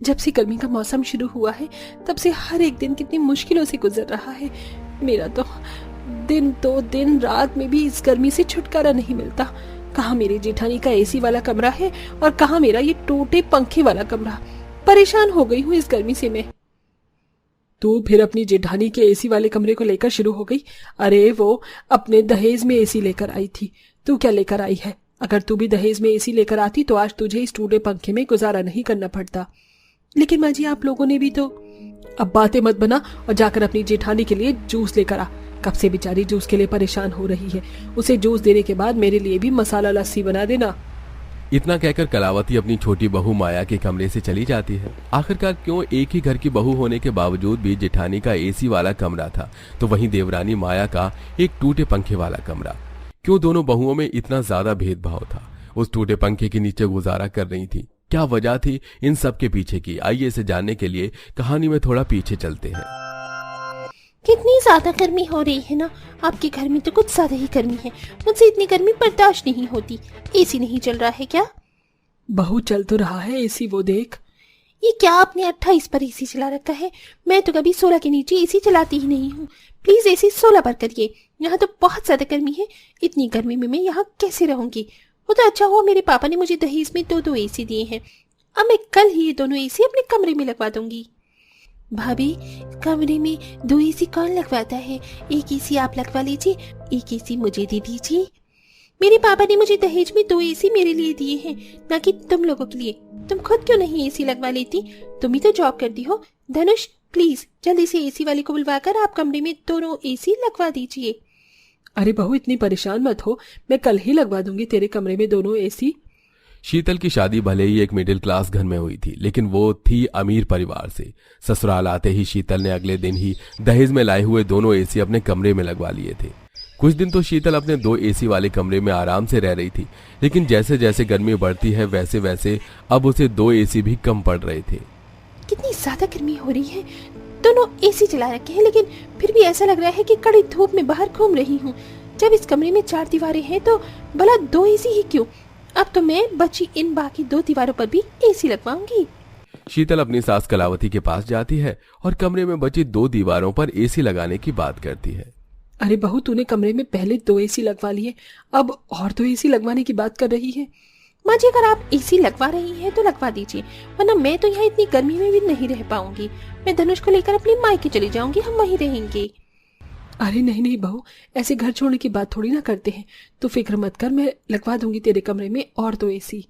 जब से गर्मी का मौसम शुरू हुआ है तब से हर एक दिन कितनी मुश्किलों से गुजर रहा है। मेरा तो दिन रात में भी इस गर्मी से छुटकारा नहीं मिलता। कहाँ मेरी जेठानी का एसी वाला कमरा है और कहाँ मेरा ये टूटे पंखे वाला कमरा। परेशान हो गई हूँ इस गर्मी से मैं। तू फिर अपनी जेठानी के एसी वाले कमरे को लेकर शुरू हो गई। अरे वो अपने दहेज में एसी लेकर आई थी, तू क्या लेकर आई है? अगर तू भी दहेज में एसी लेकर आती तो आज तुझे इस टूटे पंखे में गुजारा नहीं करना पड़ता। लेकिन माँ जी आप लोगों ने भी तो। अब बातें मत बना और जाकर अपनी जेठानी के लिए जूस लेकर आ। कब से बेचारी जूस के लिए परेशान हो रही है। उसे जूस देने के बाद मेरे लिए भी मसाला लस्सी बना देना। इतना कहकर कलावती अपनी छोटी बहू माया के कमरे से चली जाती है। आखिरकार क्यों एक ही घर की बहू होने के बावजूद भी जेठानी का एसी वाला कमरा था तो वहीं देवरानी माया का एक टूटे पंखे वाला कमरा। क्यों दोनों बहुओं में इतना ज्यादा भेदभाव था? उस टूटे पंखे के नीचे गुजारा कर रही थी। क्या वजह थी इन सब के पीछे की? आइए इसे जानने के लिए कहानी में थोड़ा पीछे चलते हैं। कितनी ज्यादा गर्मी हो रही है ना। आपके घर में तो कुछ ज्यादा ही गर्मी है। मुझसे इतनी गर्मी बर्दाश्त नहीं होती। एसी नहीं चल रहा है क्या? बहू चल तो रहा है एसी, वो देख। ये क्या आपने 28 पर एसी चला रखा है? मैं तो कभी 16 के नीचे एसी चलाती ही नहीं हूँ। प्लीज एसी 16 पर करिए। यहाँ तो बहुत ज्यादा गर्मी है। इतनी गर्मी में मैं यहाँ कैसे रहूंगी? वो तो अच्छा हुआ मेरे पापा ने मुझे दहेज में 2 एसी दिए हैं। अब मैं कल ही ये दोनों एसी अपने कमरे में लगवा दूंगी। भाभी, कमरे में 2 एसी कौन लगवाता है? एक एसी आप लगवा लीजिए, एक एसी मुझे दे दीजिए। मेरे पापा ने मुझे दहेज में 2 एसी मेरे लिए दिए हैं, ना कि तुम लोगों के लिए। तुम खुद क्यों नहीं एसी लगवा लेती? तुम ही तो जॉब करती हो। धनुष प्लीज जल्दी से एसी वाले को बुलवाकर आप कमरे में दोनों एसी लगवा दीजिए। अरे बहू इतनी परेशान मत हो, मैं कल ही लगवा दूंगी तेरे कमरे में दोनों एसी। शीतल की शादी भले ही एक मिडिल क्लास घर में हुई थी लेकिन वो थी अमीर परिवार से। ससुराल आते ही शीतल ने अगले दिन ही दहेज में लाए हुए दोनों एसी अपने कमरे में लगवा लिए थे। कुछ दिन तो शीतल अपने 2 एसी वाले कमरे में आराम से रह रही थी, लेकिन जैसे जैसे गर्मी बढ़ती है वैसे वैसे अब उसे 2 एसी भी कम पड़ रहे थे। कितनी ज्यादा गर्मी हो रही है। दोनों एसी चला रखे हैं लेकिन फिर भी ऐसा लग रहा है कि कड़ी धूप में बाहर घूम रही हूँ। जब इस कमरे में 4 दीवारें हैं तो भला 2 एसी ही क्यों? अब तो मैं बची इन बाकी 2 दीवारों पर भी एसी लगवाऊंगी। शीतल अपनी सास कलावती के पास जाती है और कमरे में बची 2 दीवारों पर एसी लगाने की बात करती है। अरे बहू तूने कमरे में पहले 2 एसी लगवा लिए, अब और 2 एसी लगवाने की बात कर रही है। माँ जी अगर आप एसी लगवा रही हैं तो लगवा दीजिए, वरना मैं तो यहाँ इतनी गर्मी में भी नहीं रह पाऊंगी। मैं धनुष को लेकर अपनी मायके चली जाऊंगी, हम वहीं रहेंगे। अरे नहीं नहीं बहू, ऐसे घर छोड़ने की बात थोड़ी ना करते हैं। तू फिक्र मत कर, मैं लगवा दूंगी तेरे कमरे में और 2 एसी।